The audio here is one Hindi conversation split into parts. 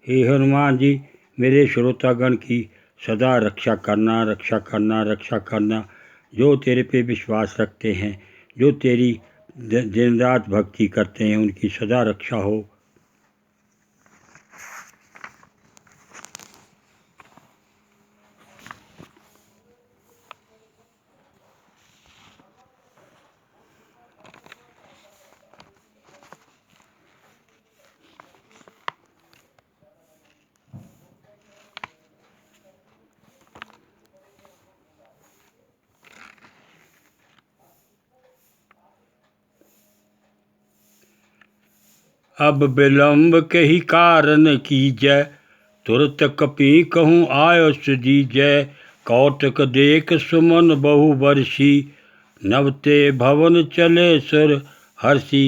हे हनुमान जी, मेरे श्रोतागण की सदा रक्षा करना, रक्षा करना, रक्षा करना। जो तेरे पे विश्वास रखते हैं, जो तेरी दिन रात भक्ति करते हैं, उनकी सदा रक्षा हो। अब विलम्ब के ही कारण कीजय, तुरत कपि कहूँ आयुष दीजय। कौतक देख सुमन बहु वर्षी, नवते भवन चले सुर हर्षि।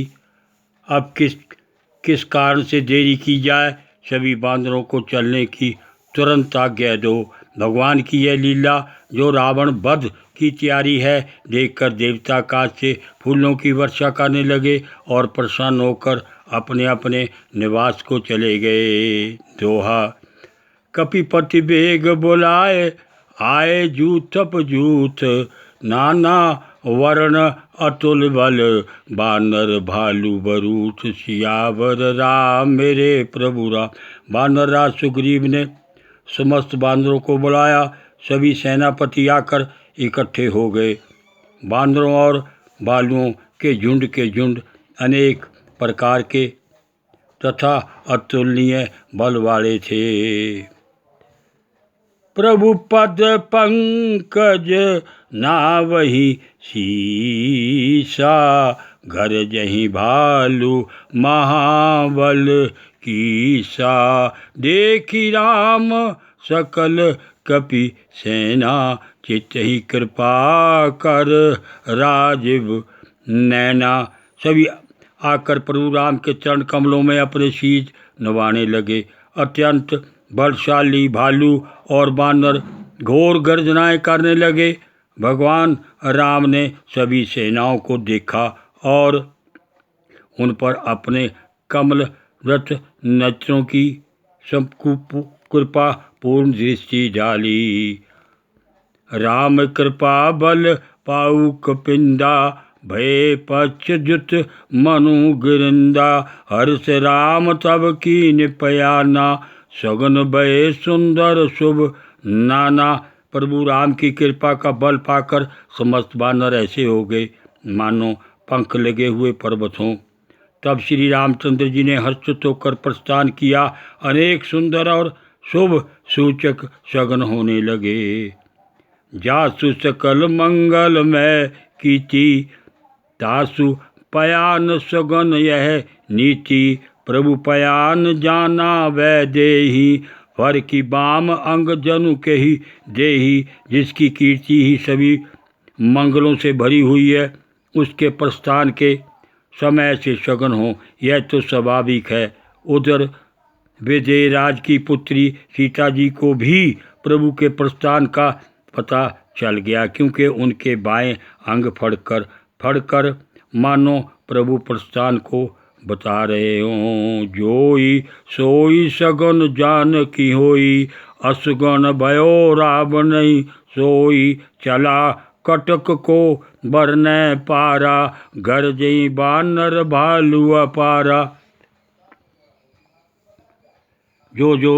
अब किस कारण से देरी की जाए, सभी बांदरों को चलने की तुरंत आज्ञा दो। भगवान की यह लीला जो रावण वध की तैयारी है, देखकर देवता आकाश से फूलों की वर्षा करने लगे और प्रसन्न होकर अपने अपने निवास को चले गए। दोहा। कपिपति बेग बुलाए, आए जूथप जूथ, नाना वर्ण अतुल बल, बानर भालू बरूथ। सियावर राम मेरे प्रभु राम। बानर राज सुग्रीव ने समस्त बानरों को बुलाया। सभी सेनापति आकर इकट्ठे हो गए। बानरों और भालुओं के झुंड अनेक प्रकार के तथा अतुलनीय बल वाले थे। प्रभु पद पंकज नावहि सीसा, घर जहीं भालू महाबल कीसा। देखी राम सकल कपि सेना, चित्तहि कृपा कर राजीव नैना। सभी आकर प्रभु राम के चरण कमलों में अपने शीश नवाने लगे। अत्यंत बलशाली भालू और बानर घोर गर्जनाएं करने लगे। भगवान राम ने सभी सेनाओं को देखा और उन पर अपने कमल रथ नेत्रों की कृपा पूर्ण दृष्टि डाली। राम कृपा बल पाऊ कपिंदा, भय पश्चुत मनु गिरिंदा। हर्ष राम तब कीन पयाना, सगन भय सुंदर शुभ नाना। प्रभु राम की कृपा का बल पाकर समस्त बानर ऐसे हो गए मानो पंख लगे हुए पर्वत हों। तब श्री रामचंद्र जी ने हर्षित होकर प्रस्थान किया। अनेक सुंदर और शुभ सूचक सगन होने लगे। जासु सकल मंगल में कीति, तासु पयान सगन यह नीति। प्रभु पयान जाना वै देही, फर की बाम अंग जनु के ही देही। जिसकी कीर्ति ही सभी मंगलों से भरी हुई है, उसके प्रस्थान के समय से सगन हो, यह तो स्वाभाविक है। उधर विजयराज की पुत्री सीता जी को भी प्रभु के प्रस्थान का पता चल गया, क्योंकि उनके बाएं अंग फड़कर मानो प्रभु प्रस्थान को बता रहे हों। जोई सोई सगन जान की होई, असगन भयो रावण नहीं सोई। चला कटक को बरनै पारा, गरजई बानर भालू अपारा। जो जो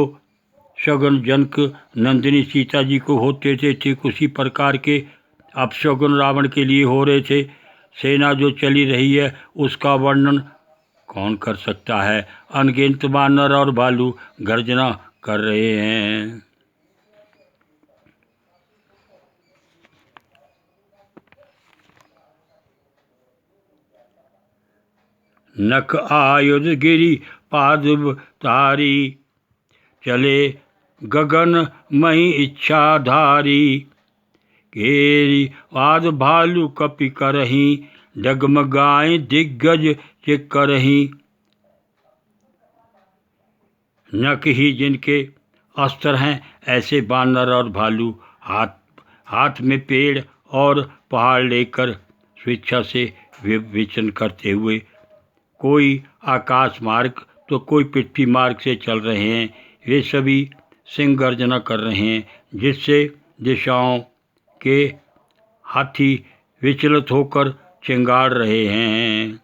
शगुन जनक नंदिनी सीता जी को होते थे, ठीक उसी प्रकार के अपशगुन रावण के लिए हो रहे थे। सेना जो चली रही है उसका वर्णन कौन कर सकता है। अनगिनत बानर और भालू गर्जना कर रहे हैं। नख आयुध गिरी पादुब तारी, चले गगन मही इच्छाधारी। घेरी आद भालू कपि करही, डगमगाए दिग्गज चिक करही। नख ही जिनके अस्त्र हैं, ऐसे बानर और भालू हाथ में पेड़ और पहाड़ लेकर स्वेच्छा से विचरण करते हुए, कोई आकाश मार्ग तो कोई पृथ्वी मार्ग से चल रहे हैं। वे सभी सिंह गर्जना कर रहे हैं, जिससे दिशाओं के हाथी विचलित होकर चिंगाड़ रहे हैं।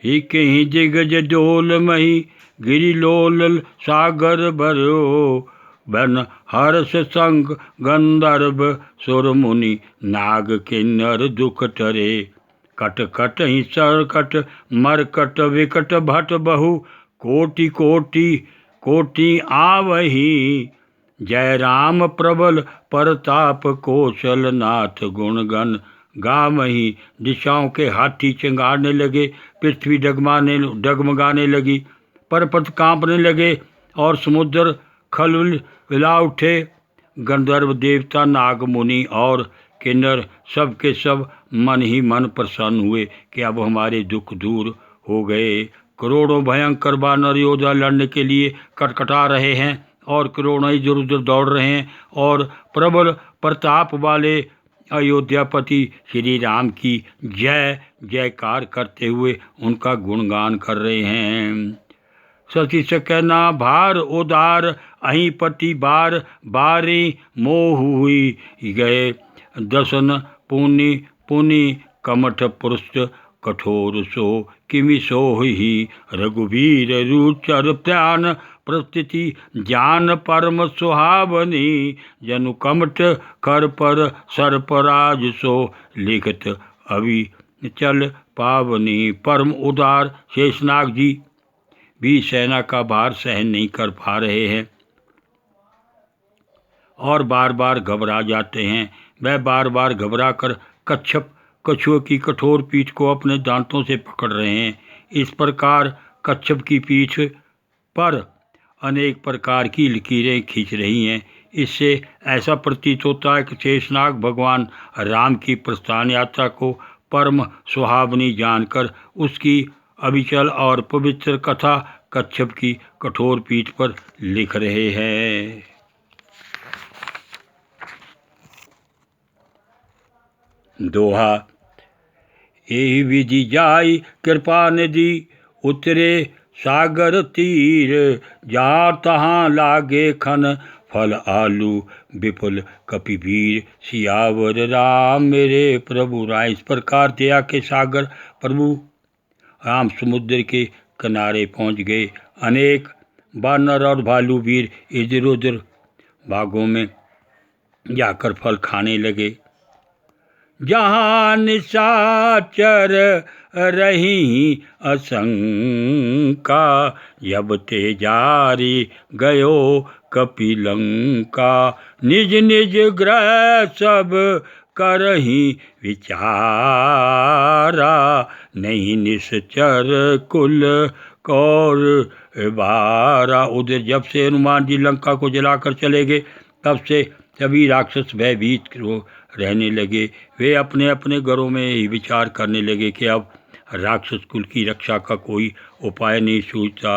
ही कहीं दिग्गज डोल मही गिरिलोल सागर भरो, बन हर्ष संग गंधर्व सुर मुनि नाग किन्नर दुख टरे, कट कट ही सरकट मरकट विकट भट बहु, कोटि कोटि कोटि आवही, जय राम प्रबल परताप कौशल नाथ गुणगण गावही। दिशाओं के हाथी चिंगारने लगे, पृथ्वी डगमगाने लगी, पर्वत कांपने लगे और समुद्र खलबला उठे। गंधर्व देवता, नाग मुनि और किन्नर सब के सब मन ही मन प्रसन्न हुए कि अब हमारे दुख दूर हो गए। करोड़ों भयंकर वानर योद्धा लड़ने के लिए कटकटा रहे हैं और करोड़ों इधर उधर दौड़ रहे हैं और प्रबल प्रताप वाले अयोध्यापति श्री राम की जय जयकार करते हुए उनका गुणगान कर रहे हैं। सती सकना भार उदार अहीं पति बार, बारी मोह हुई गए दसन पुनि पुनि, कमठ पुरुष कठोर सो किमि सोहि, रघुवीर रुचर प्राण प्रस्थिति जान परम सुहावनी, जनु कमठ कर पर सरपराज सो, लिखत अवि चल पावनी। परम उदार शेषनाग जी भी सेना का भार सहन नहीं कर पा रहे हैं और बार बार घबरा जाते हैं। वह बार बार घबरा कर कच्छप कछुए की कठोर पीठ को अपने दांतों से पकड़ रहे हैं। इस प्रकार कच्छप की पीठ पर अनेक प्रकार की लकीरें खींच रही हैं। इससे ऐसा प्रतीत होता है कि शेषनाग भगवान राम की प्रस्थान यात्रा को परम सुहावनी जानकर उसकी अविचल और पवित्र कथा कच्छप की कठोर पीठ पर लिख रहे हैं। दोहा। एहि विधि जाई कृपा निधि, उतरे सागर तीर, जहाँ तहाँ लागे खन फल आलू, विपुल कपिवीर, सियावर राम मेरे प्रभु राय। इस प्रकार दया के सागर प्रभु राम समुद्र के किनारे पहुँच गए। अनेक वानर और भालू वीर इधर उधर भागों में जाकर फल खाने लगे। जहाँ निशाचर रही असंका, जब ते जारी गयो कपिलंका, निज निज ग्रह सब करही विचारा, नहीं निश्चर कुल कौर बारा। उधर जब से हनुमान जी लंका को जलाकर चले गए तब से सभी राक्षस भयभीत रहने लगे। वे अपने अपने घरों में ही विचार करने लगे कि अब राक्षस कुल की रक्षा का कोई उपाय नहीं सूझता।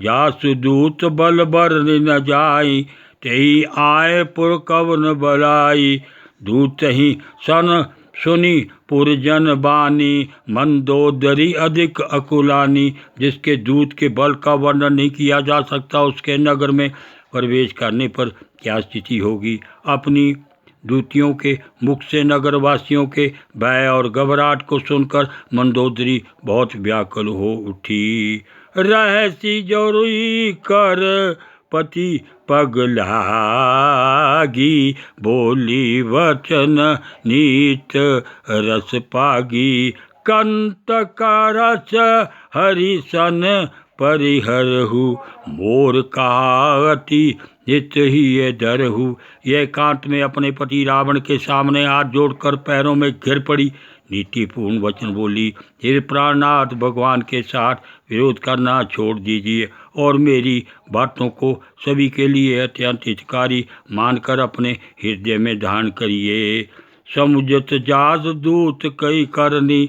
जासु दूत बल बर न जाई, तेहि आए पुर कवन बलाई, दूत ही सन सुनी पुरजन बानी, मंदोदरी अधिक अकुलानी। जिसके दूत के बल का वर्णन नहीं किया जा सकता, उसके नगर में प्रवेश करने पर क्या स्थिति होगी। अपनी दूतियों के मुख से नगरवासियों के भय और घबराहट को सुनकर मंदोदरी बहुत व्याकुल हो उठी। रहसी जोरुई कर पति पग लागी, बोली वचन नीत रस पागी, कंत का रस हरिसन परिहरहु, मोर कहावती हित ही ये डरहु। यह एकांत में अपने पति रावण के सामने हाथ जोड़कर पैरों में गिर पड़ी, नीतिपूर्ण वचन बोली, हे प्राणनाथ, भगवान के साथ विरोध करना छोड़ दीजिए और मेरी बातों को सभी के लिए अत्यंत हितकारी मानकर अपने हृदय में धारण करिए। समुजत जास दूत कई करनी,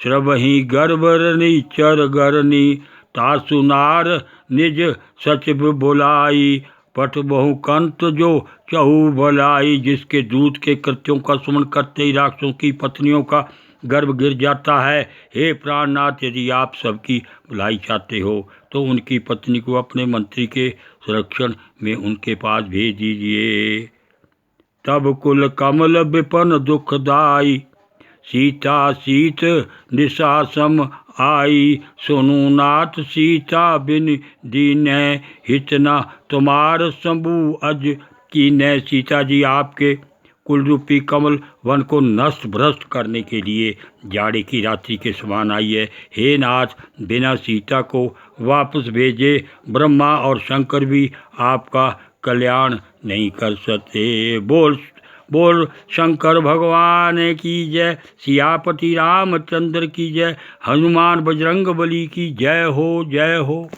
श्रवही गर्भरनी चर गरनी, तासु नार निज सचिव बुलाई, पट बहु कंत जो चहु भलाई। जिसके दूत के कृत्यों का सुमन करते ही राक्षसों की पत्नियों का गर्भ गिर जाता है। हे प्राणनाथ, यदि आप सबकी भलाई चाहते हो तो उनकी पत्नी को अपने मंत्री के संरक्षण में उनके पास भेज दीजिए। तब कुल कमल विपन दुखदाई, सीता सीत निशा सम आई। सुनु नाथ सीता बिन दीनै, हित न तुम्हार शंभु अज कीनै। सीता जी आपके कुल रूपी कमल वन को नष्ट भ्रष्ट करने के लिए जाड़े की रात्रि के समान आई है। हे नाथ, बिना सीता को वापस भेजे ब्रह्मा और शंकर भी आपका कल्याण नहीं कर सकते। बोल बोल शंकर भगवान की जय, सियापति रामचंद्र की जय, हनुमान बजरंग बली की जय हो, जय हो।